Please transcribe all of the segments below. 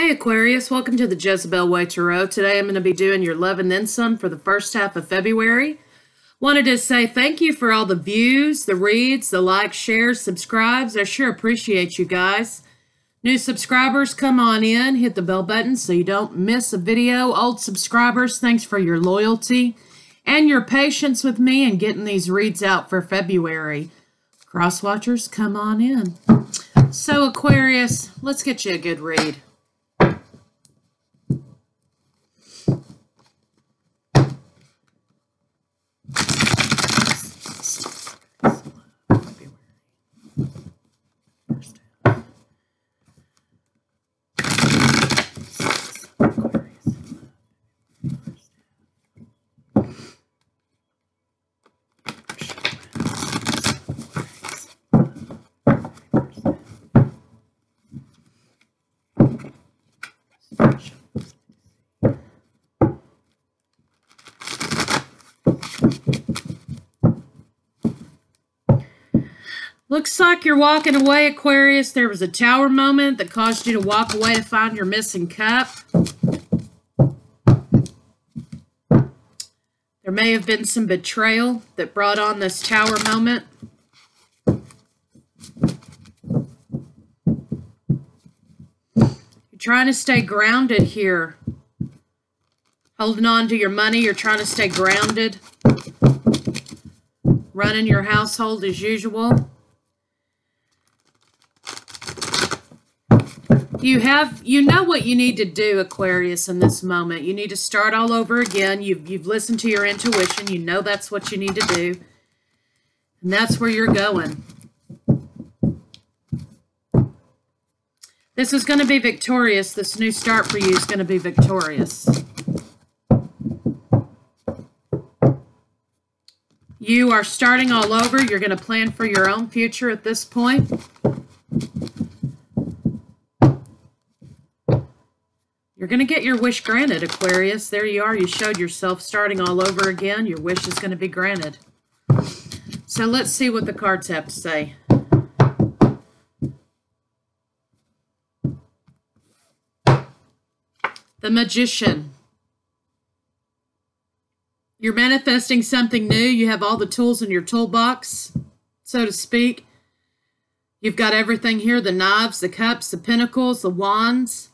Hey Aquarius, welcome to the Jezebel Way Tarot. Today I'm going to be doing your love and then some for the first half of February. Wanted to say thank you for all the views, the reads, the likes, shares, subscribes. I sure appreciate you guys. New subscribers, come on in, hit the bell button so you don't miss a video. Old subscribers, thanks for your loyalty and your patience with me and getting these reads out for February. Cross watchers, come on in. So Aquarius, let's get you a good read. Looks like you're walking away, Aquarius. There was a tower moment that caused you to walk away to find your missing cup. There may have been some betrayal that brought on this tower moment. You're trying to stay grounded here. Holding on to your money, you're trying to stay grounded. Running your household as usual. You know what you need to do, Aquarius, in this moment. You need to start all over again. You've listened to your intuition. You know that's what you need to do. And that's where you're going. This is going to be victorious. This new start for you is going to be victorious. You are starting all over. You're going to plan for your own future at this point. You're going to get your wish granted, Aquarius. There you are. You showed yourself starting all over again. Your wish is going to be granted. So let's see what the cards have to say. The Magician. You're manifesting something new. You have all the tools in your toolbox, so to speak. You've got everything here, the knives, the cups, the pentacles, the wands.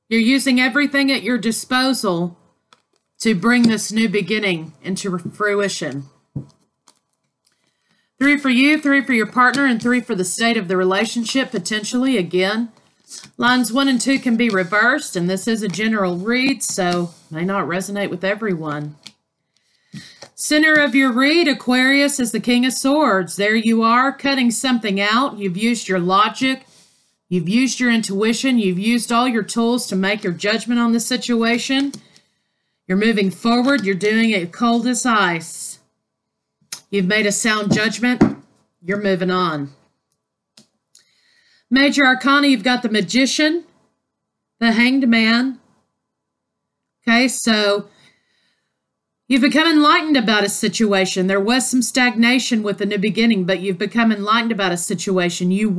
You're using everything at your disposal to bring this new beginning into fruition. 3 for you, 3 for your partner, and 3 for the state of the relationship, potentially. Again, lines 1 and 2 can be reversed, and this is a general read, so may not resonate with everyone. Center of your read, Aquarius, is the King of Swords. There you are, cutting something out. You've used your logic. You've used your intuition. You've used all your tools to make your judgment on the situation. You're moving forward. You're doing it cold as ice. You've made a sound judgment. You're moving on. Major Arcana, you've got the Magician, the Hanged Man. Okay, so you've become enlightened about a situation. There was some stagnation with the new beginning, but you've become enlightened about a situation. You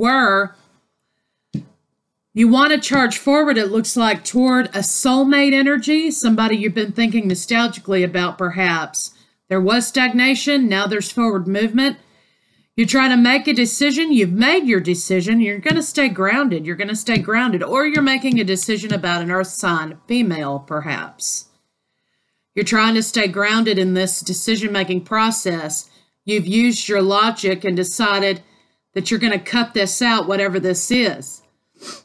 want to charge forward, it looks like, toward a soulmate energy, somebody you've been thinking nostalgically about, perhaps. There was stagnation, now there's forward movement. You're trying to make a decision. You've made your decision. You're going to stay grounded. You're going to stay grounded. Or you're making a decision about an earth sign, female, perhaps. You're trying to stay grounded in this decision-making process. You've used your logic and decided that you're going to cut this out, whatever this is.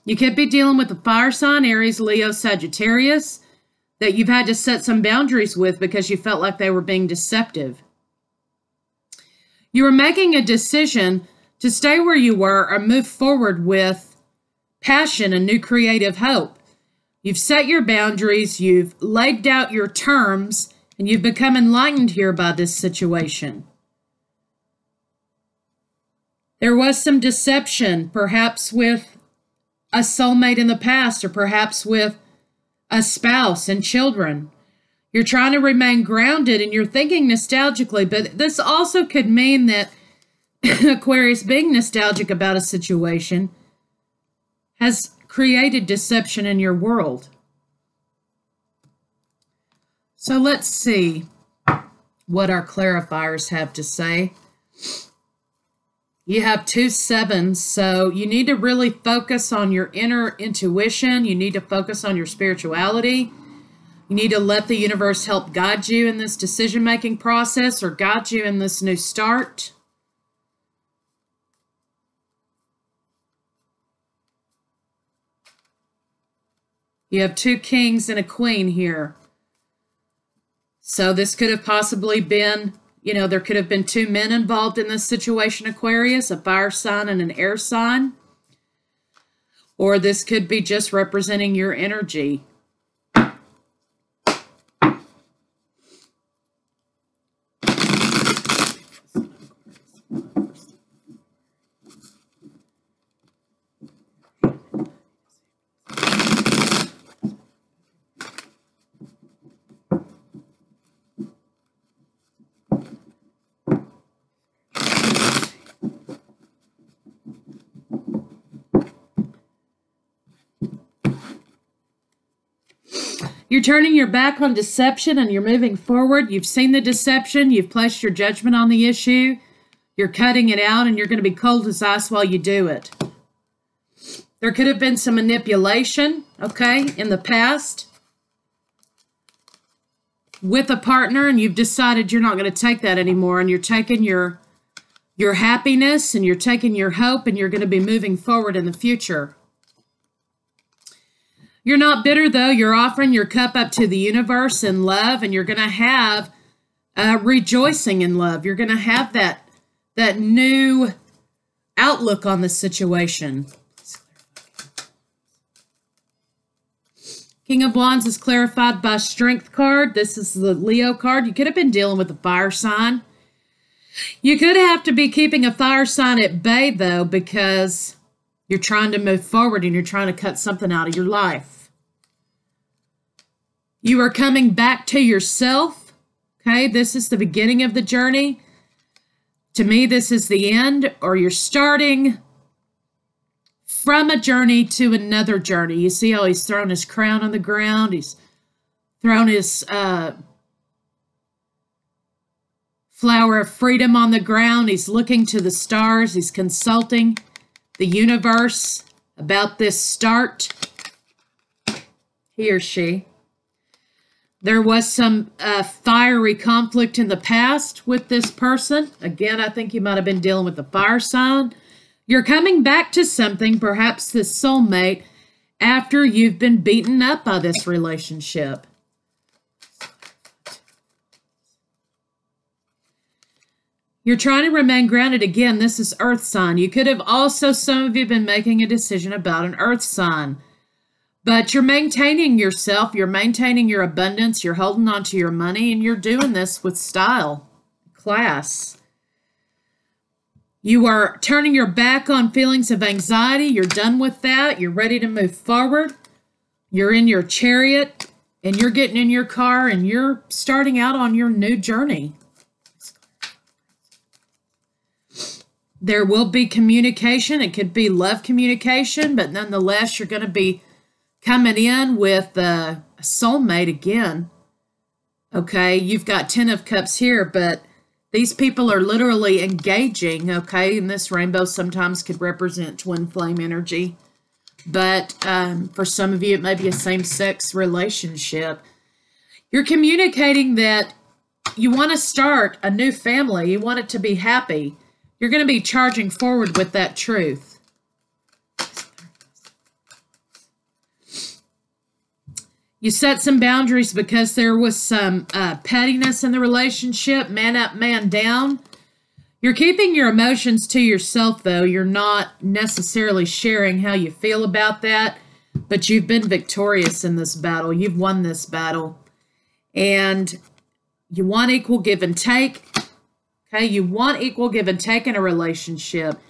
You could be dealing with a fire sign, Aries, Leo, Sagittarius, that you've had to set some boundaries with because you felt like they were being deceptive. You were making a decision to stay where you were or move forward with passion and new creative hope. You've set your boundaries, you've laid out your terms, and you've become enlightened here by this situation. There was some deception, perhaps with a soulmate in the past, or perhaps with a spouse and children. You're trying to remain grounded and you're thinking nostalgically, but this also could mean that Aquarius being nostalgic about a situation has created deception in your world. So let's see what our clarifiers have to say. You have 2 sevens, so you need to really focus on your inner intuition. You need to focus on your spirituality. You need to let the universe help guide you in this decision-making process or guide you in this new start. You have 2 kings and a queen here. So this could have possibly been, you know, there could have been 2 men involved in this situation, Aquarius, a fire sign and an air sign. Or this could be just representing your energy. You're turning your back on deception and you're moving forward. You've seen the deception. You've placed your judgment on the issue. You're cutting it out and you're going to be cold as ice while you do it. There could have been some manipulation, okay, in the past with a partner, and you've decided you're not going to take that anymore, and you're taking your happiness and you're taking your hope and you're going to be moving forward in the future. You're not bitter, though. You're offering your cup up to the universe in love, and you're going to have rejoicing in love. You're going to have that new outlook on the situation. King of Wands is clarified by Strength card. This is the Leo card. You could have been dealing with a fire sign. You could have to be keeping a fire sign at bay, though, because you're trying to move forward and you're trying to cut something out of your life. You are coming back to yourself. Okay, this is the beginning of the journey. To me, this is the end, or you're starting from a journey to another journey. You see how he's thrown his crown on the ground. He's thrown his flower of freedom on the ground. He's looking to the stars. He's consulting the universe about this start. He or she. There was some fiery conflict in the past with this person. Again, I think you might have been dealing with the fire sign. You're coming back to something, perhaps this soulmate, after you've been beaten up by this relationship. You're trying to remain grounded. Again, this is earth sign. You could have also, some of you, been making a decision about an earth sign. But you're maintaining yourself. You're maintaining your abundance. You're holding on to your money. And you're doing this with style, class. You are turning your back on feelings of anxiety. You're done with that. You're ready to move forward. You're in your chariot. And you're getting in your car. And you're starting out on your new journey. There will be communication. It could be love communication, but nonetheless, you're going to be coming in with a soulmate again. Okay, you've got 10 of Cups here, but these people are literally engaging, okay? And this rainbow sometimes could represent twin flame energy. But for some of you, it may be a same-sex relationship. You're communicating that you want to start a new family. You want it to be happy. You're going to be charging forward with that truth. You set some boundaries because there was some pettiness in the relationship, man up, man down. You're keeping your emotions to yourself, though. You're not necessarily sharing how you feel about that, but you've been victorious in this battle. You've won this battle. And you want equal give and take. Okay, you want equal give and take in a relationship.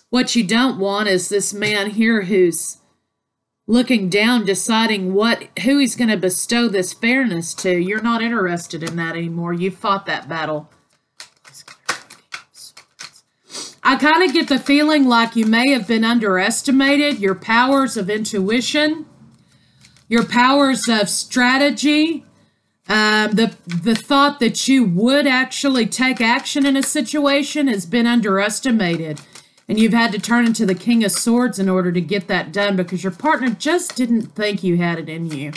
What you don't want is this man here who's looking down, deciding who he's going to bestow this fairness to. You're not interested in that anymore. You fought that battle. I kind of get the feeling like you may have been underestimated. Your powers of intuition, your powers of strategy, the thought that you would actually take action in a situation has been underestimated. And you've had to turn into the King of Swords in order to get that done because your partner just didn't think you had it in you.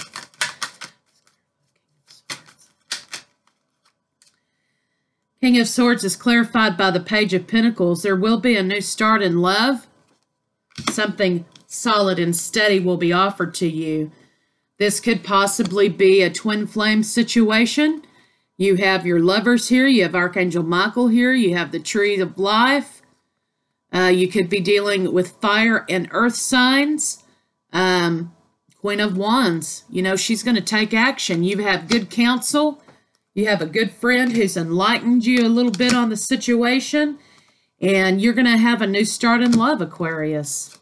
King of Swords is clarified by the Page of Pentacles. There will be a new start in love. Something solid and steady will be offered to you. This could possibly be a twin flame situation. You have your lovers here. You have Archangel Michael here. You have the Tree of Life. You could be dealing with fire and earth signs. Queen of Wands. You know, she's going to take action. You have good counsel. You have a good friend who's enlightened you a little bit on the situation. And you're going to have a new start in love, Aquarius.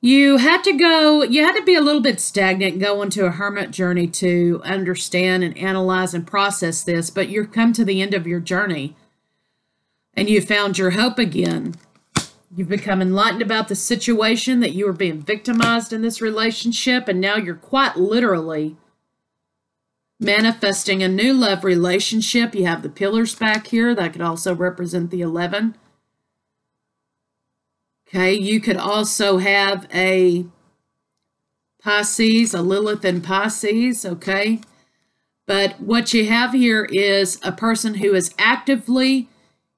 You had to be a little bit stagnant and go into a hermit journey to understand and analyze and process this, but you've come to the end of your journey and you found your hope again. You've become enlightened about the situation that you were being victimized in this relationship, and now you're quite literally manifesting a new love relationship. You have the pillars back here. That could also represent the 11. Okay, you could also have a Pisces, a Lilith in Pisces, okay? But what you have here is a person who is actively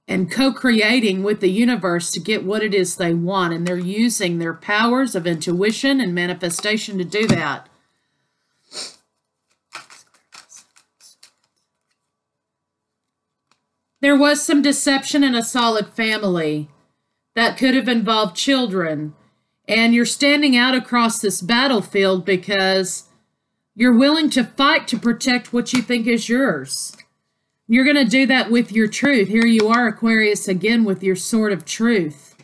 and co-creating with the universe to get what it is they want, and they're using their powers of intuition and manifestation to do that. There was some deception in a solid family. That could have involved children. And you're standing out across this battlefield because you're willing to fight to protect what you think is yours. You're going to do that with your truth. Here you are, Aquarius, again with your sword of truth.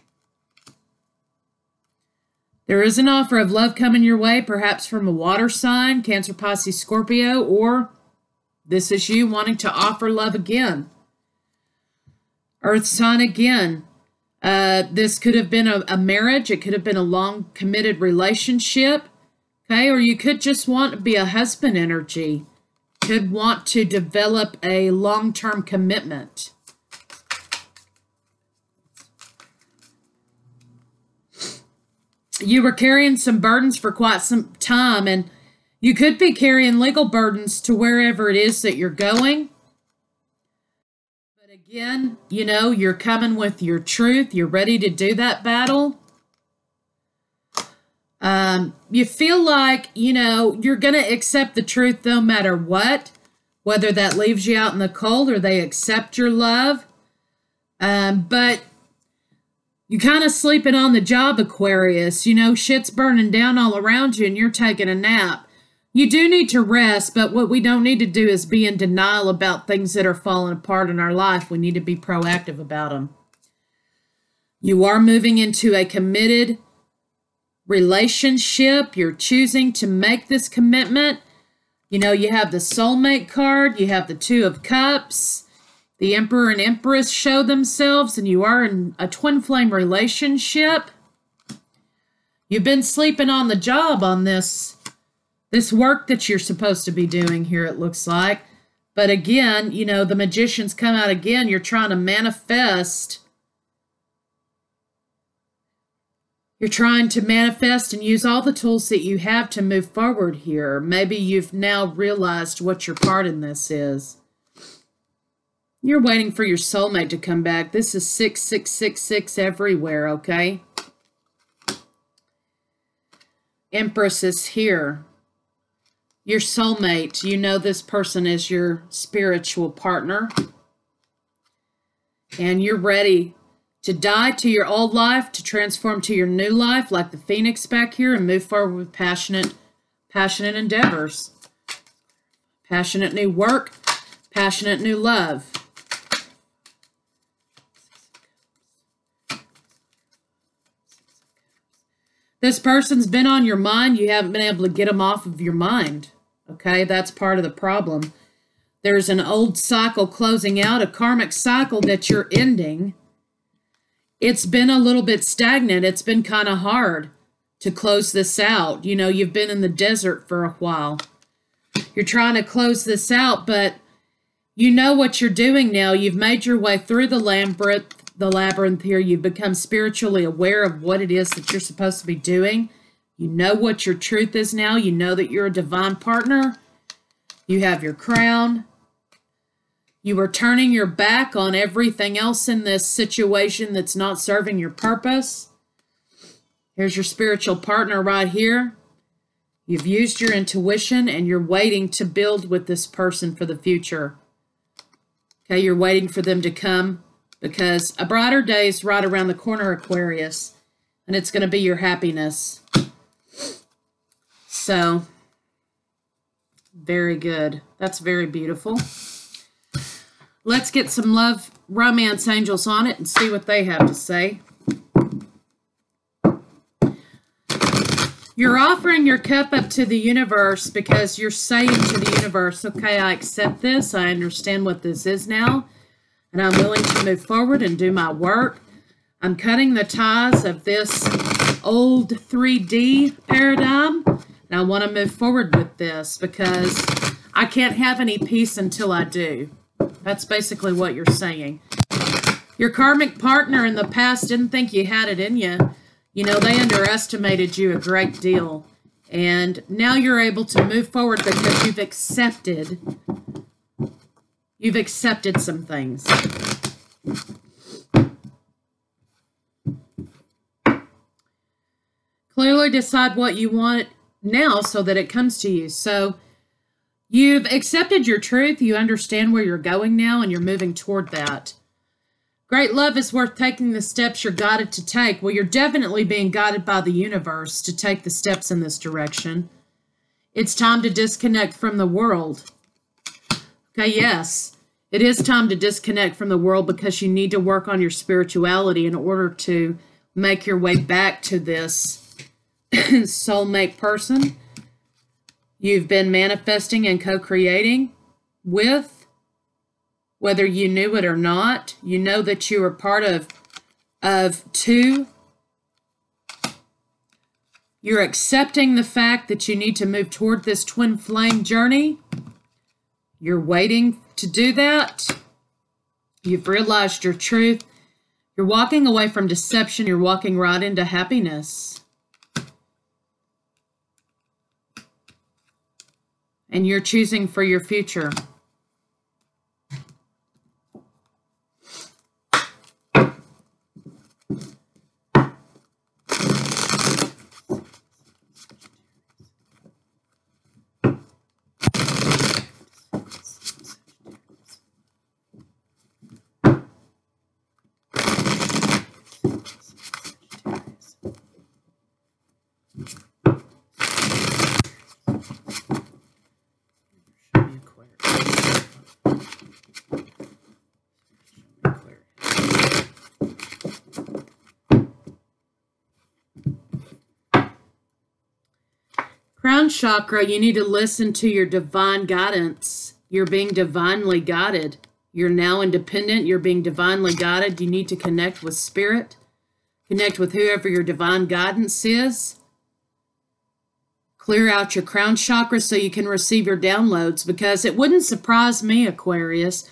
There is an offer of love coming your way, perhaps from a water sign, Cancer, Pisces, Scorpio, or this is you wanting to offer love again. Earth sign again. This could have been a marriage. It could have been a long committed relationship. Okay, or you could just want to be a husband energy. Could want to develop a long-term commitment. You were carrying some burdens for quite some time, and you could be carrying legal burdens to wherever it is that you're going. Again, you know, you're coming with your truth. You're ready to do that battle. You feel like, you know, you're going to accept the truth no matter what, whether that leaves you out in the cold or they accept your love. But you're kind of sleeping on the job, Aquarius. You know, shit's burning down all around you and you're taking a nap. You do need to rest, but what we don't need to do is be in denial about things that are falling apart in our life. We need to be proactive about them. You are moving into a committed relationship. You're choosing to make this commitment. You know, you have the soulmate card. You have the Two of Cups. The Emperor and Empress show themselves, and you are in a twin flame relationship. You've been sleeping on the job on this work that you're supposed to be doing here, it looks like. But again, you know, the Magician's come out again. You're trying to manifest. You're trying to manifest and use all the tools that you have to move forward here. Maybe you've now realized what your part in this is. You're waiting for your soulmate to come back. This is 6666 everywhere, okay? Empress is here. Your soulmate, you know this person is your spiritual partner. And you're ready to die to your old life, to transform to your new life, like the Phoenix back here, and move forward with passionate endeavors. Passionate new work, passionate new love. This person's been on your mind. You haven't been able to get them off of your mind. Okay, that's part of the problem. There's an old cycle closing out, a karmic cycle that you're ending. It's been a little bit stagnant. It's been kind of hard to close this out. You know, you've been in the desert for a while. You're trying to close this out, but you know what you're doing now. You've made your way through the labyrinth here. You've become spiritually aware of what it is that you're supposed to be doing. You know what your truth is now. You know that you're a divine partner. You have your crown. You are turning your back on everything else in this situation that's not serving your purpose. Here's your spiritual partner right here. You've used your intuition and you're waiting to build with this person for the future. Okay, you're waiting for them to come because a brighter day is right around the corner, Aquarius, and it's going to be your happiness. So, very good. That's very beautiful. Let's get some love romance angels on it and see what they have to say. You're offering your cup up to the universe because you're saying to the universe, okay, I accept this. I understand what this is now, and I'm willing to move forward and do my work. I'm cutting the ties of this old 3D paradigm, and I want to move forward with this because I can't have any peace until I do. That's basically what you're saying. Your karmic partner in the past didn't think you had it in you. You know, they underestimated you a great deal. And now you're able to move forward because you've accepted some things. Clearly decide what you want now so that it comes to you. So you've accepted your truth. You understand where you're going now, and you're moving toward that. Great love is worth taking the steps you're guided to take. Well, you're definitely being guided by the universe to take the steps in this direction. It's time to disconnect from the world. Okay, yes, it is time to disconnect from the world because you need to work on your spirituality in order to make your way back to this soulmate person you've been manifesting and co-creating with. Whether you knew it or not, you know that you are part of two. You're accepting the fact that you need to move toward this twin flame journey. You're waiting to do that. You've realized your truth. You're walking away from deception. You're walking right into happiness. And you're choosing for your future. Crown chakra, you need to listen to your divine guidance. You're being divinely guided. You're now independent. You're being divinely guided. You need to connect with spirit. Connect with whoever your divine guidance is. Clear out your crown chakra so you can receive your downloads, because it wouldn't surprise me, Aquarius,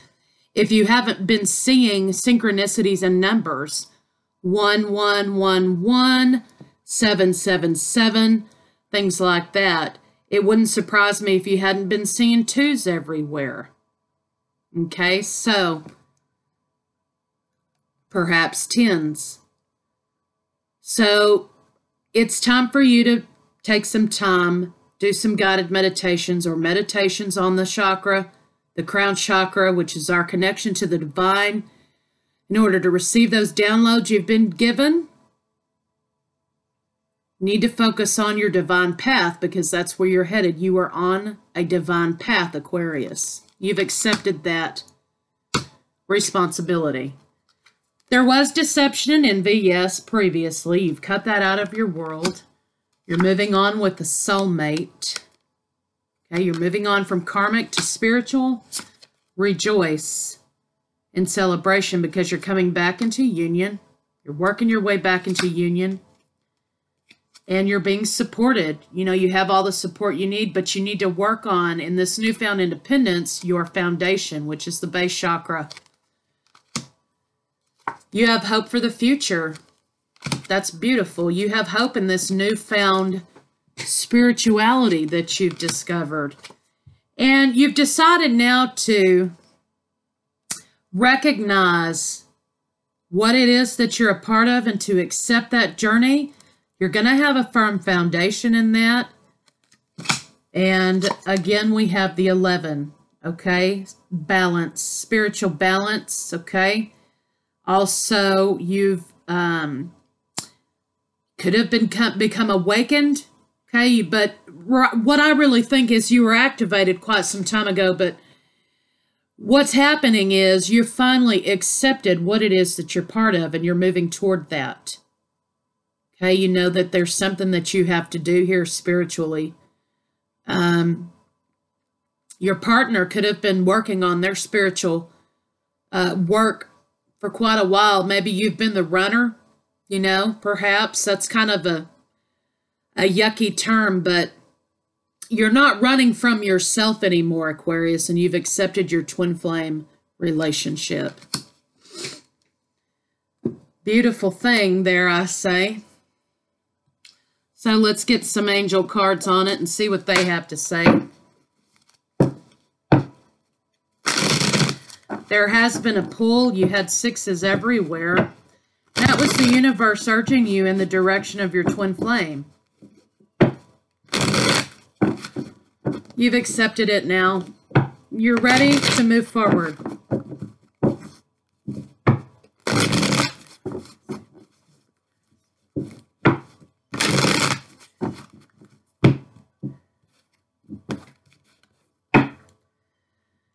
if you haven't been seeing synchronicities and numbers. 1111, 777, things like that. It wouldn't surprise me if you hadn't been seeing twos everywhere. Okay, so perhaps tens. So it's time for you to take some time, do some guided meditations or meditations on the chakra, the crown chakra, which is our connection to the divine, in order to receive those downloads you've been given. Need to focus on your divine path, because that's where you're headed. You are on a divine path, Aquarius. You've accepted that responsibility. There was deception and envy, yes, previously. You've cut that out of your world. You're moving on with the soulmate. Okay, you're moving on from karmic to spiritual. Rejoice in celebration because you're coming back into union. You're working your way back into union. And you're being supported. You know, you have all the support you need, but you need to work on, in this newfound independence, your foundation, which is the base chakra. You have hope for the future. That's beautiful. You have hope in this newfound spirituality that you've discovered. And you've decided now to recognize what it is that you're a part of and to accept that journey. You're going to have a firm foundation in that. And again, we have the 11, okay? Balance, spiritual balance, okay? Also, you've could have become awakened, okay? But what I really think is you were activated quite some time ago, but what's happening is you've finally accepted what it is that you're part of, and you're moving toward that. Okay, you know that there's something that you have to do here spiritually. Your partner could have been working on their spiritual work for quite a while. Maybe you've been the runner, you know, perhaps. That's kind of a yucky term, but you're not running from yourself anymore, Aquarius, and you've accepted your twin flame relationship. Beautiful thing there, I say. So let's get some angel cards on it and see what they have to say. There has been a pull. You had sixes everywhere. That was the universe urging you in the direction of your twin flame. You've accepted it now. You're ready to move forward.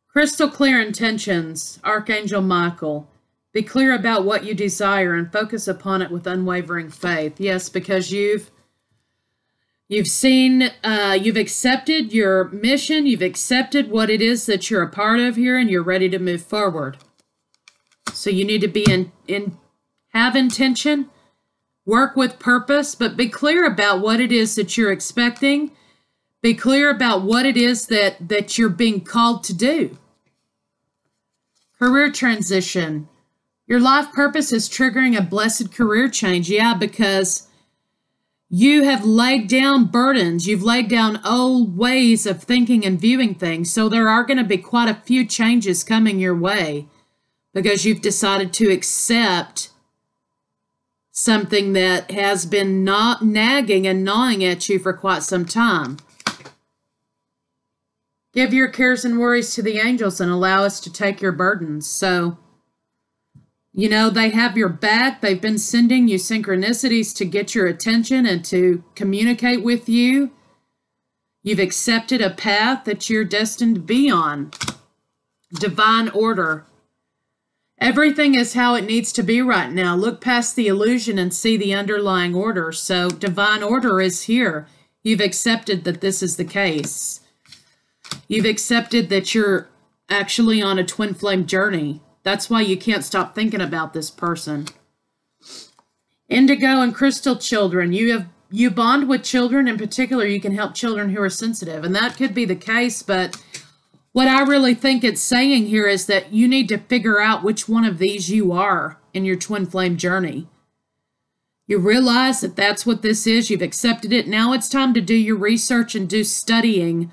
Crystal clear intentions, Archangel Michael. Be clear about what you desire and focus upon it with unwavering faith. Yes, because you've seen, you've accepted your mission, you've accepted what it is that you're a part of here, and you're ready to move forward. So you need to be have intention, work with purpose, but be clear about what it is that you're expecting. Be clear about what it is that you're being called to do. Career transition. Your life purpose is triggering a blessed career change. Yeah, because you have laid down burdens. You've laid down old ways of thinking and viewing things. So there are going to be quite a few changes coming your way because you've decided to accept something that has been nagging and gnawing at you for quite some time. Give your cares and worries to the angels and allow us to take your burdens. So, you know, they have your back. They've been sending you synchronicities to get your attention and to communicate with you. You've accepted a path that you're destined to be on. Divine order. Everything is how it needs to be right now. Look past the illusion and see the underlying order. So divine order is here. You've accepted that this is the case. You've accepted that you're actually on a twin flame journey. That's why you can't stop thinking about this person. Indigo and crystal children. You bond with children. In particular, you can help children who are sensitive. And that could be the case, but what I really think it's saying here is that you need to figure out which one of these you are in your twin flame journey. You realize that that's what this is. You've accepted it. Now it's time to do your research and do studying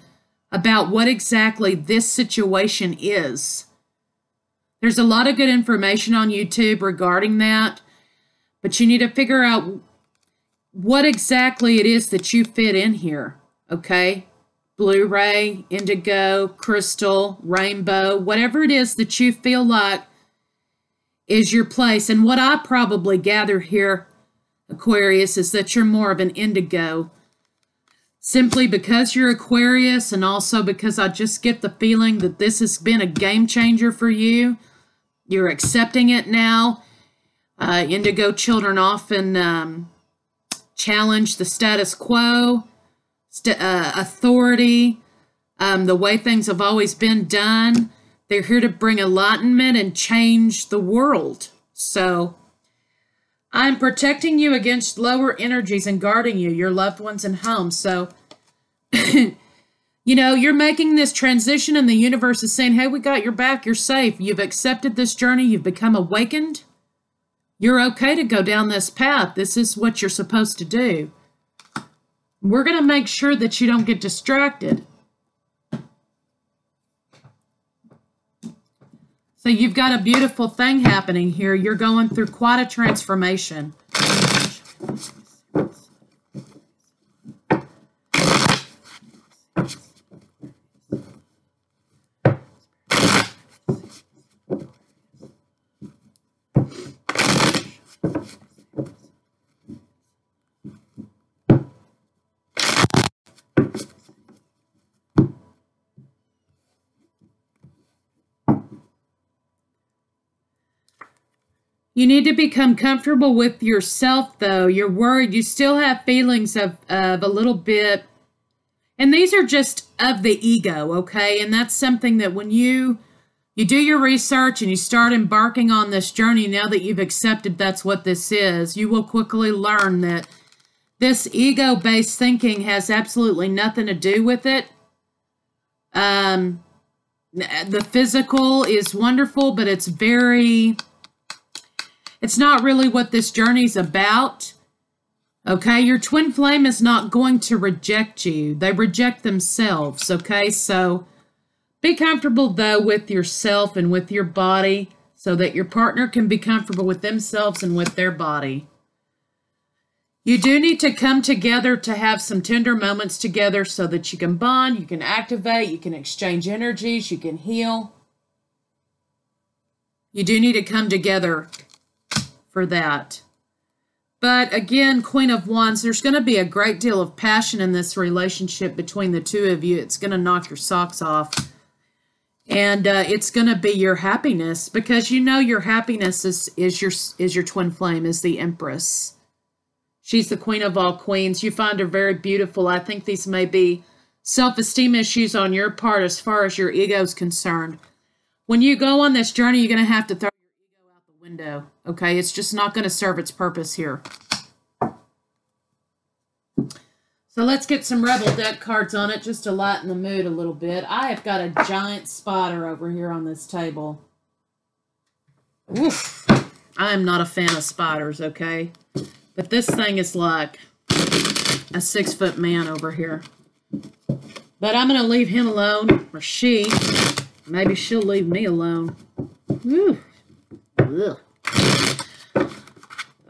about what exactly this situation is. There's a lot of good information on YouTube regarding that, but you need to figure out what exactly it is that you fit in here, okay? Blu-ray, indigo, crystal, rainbow, whatever it is that you feel like is your place. And what I probably gather here, Aquarius, is that you're more of an indigo. Simply because you're Aquarius, and also because I just get the feeling that this has been a game changer for you. You're accepting it now. Indigo children often challenge the status quo, authority, the way things have always been done. They're here to bring enlightenment and change the world. So I'm protecting you against lower energies and guarding you, your loved ones, and home. So, you know, you're making this transition and the universe is saying, hey, we got your back. You're safe. You've accepted this journey. You've become awakened. You're okay to go down this path. This is what you're supposed to do. We're going to make sure that you don't get distracted. So you've got a beautiful thing happening here. You're going through quite a transformation. You need to become comfortable with yourself, though. You're worried. You still have feelings of a little bit. And these are just of the ego, okay? And that's something that when you do your research and you start embarking on this journey, now that you've accepted that's what this is, you will quickly learn that this ego-based thinking has absolutely nothing to do with it. The physical is wonderful, but it's not really what this journey's about. Okay, your twin flame is not going to reject you. They reject themselves, okay? So be comfortable, though, with yourself and with your body so that your partner can be comfortable with themselves and with their body. You do need to come together to have some tender moments together so that you can bond, you can activate, you can exchange energies, you can heal. You do need to come together for that. But again, Queen of Wands, there's going to be a great deal of passion in this relationship between the two of you. It's going to knock your socks off. And it's going to be your happiness, because you know your happiness is your twin flame, is the Empress. She's the queen of all queens. You find her very beautiful. I think these may be self-esteem issues on your part as far as your ego is concerned. When you go on this journey, you're going to have to throw window. Okay, it's just not going to serve its purpose here. So let's get some Rebel deck cards on it just to lighten the mood a little bit. I have got a giant spider over here on this table. Oof. I am not a fan of spiders, okay? But this thing is like a 6-foot man over here. But I'm going to leave him alone, or she. Maybe she'll leave me alone. Whew. Ugh.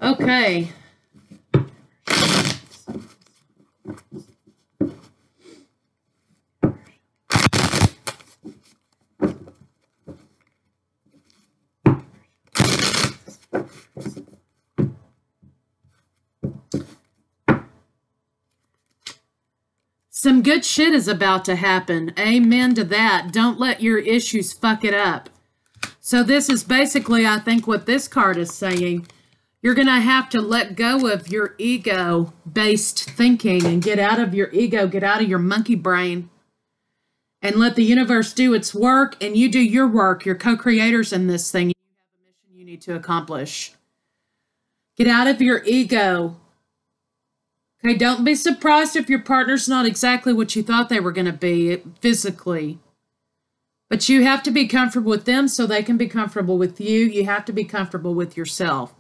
Okay. Some good shit is about to happen. Amen to that. Don't let your issues fuck it up. So this is basically, I think, what this card is saying. You're going to have to let go of your ego-based thinking and get out of your ego, get out of your monkey brain, and let the universe do its work, and you do your work. You're co-creators in this thing. You have a mission you need to accomplish. Get out of your ego. Okay, don't be surprised if your partner's not exactly what you thought they were going to be physically. But you have to be comfortable with them so they can be comfortable with you. You have to be comfortable with yourself.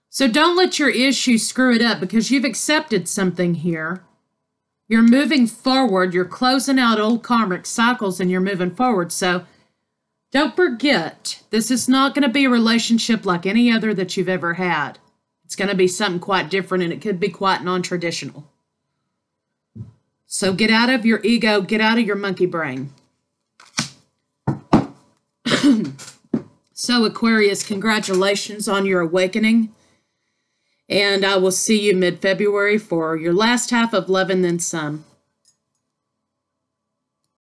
So don't let your issues screw it up, because you've accepted something here. You're moving forward. You're closing out old karmic cycles and you're moving forward. So don't forget, this is not going to be a relationship like any other that you've ever had. It's going to be something quite different, and it could be quite non-traditional. So get out of your ego. Get out of your monkey brain. So, Aquarius, congratulations on your awakening. And I will see you mid-February for your last half of Love and Then Some.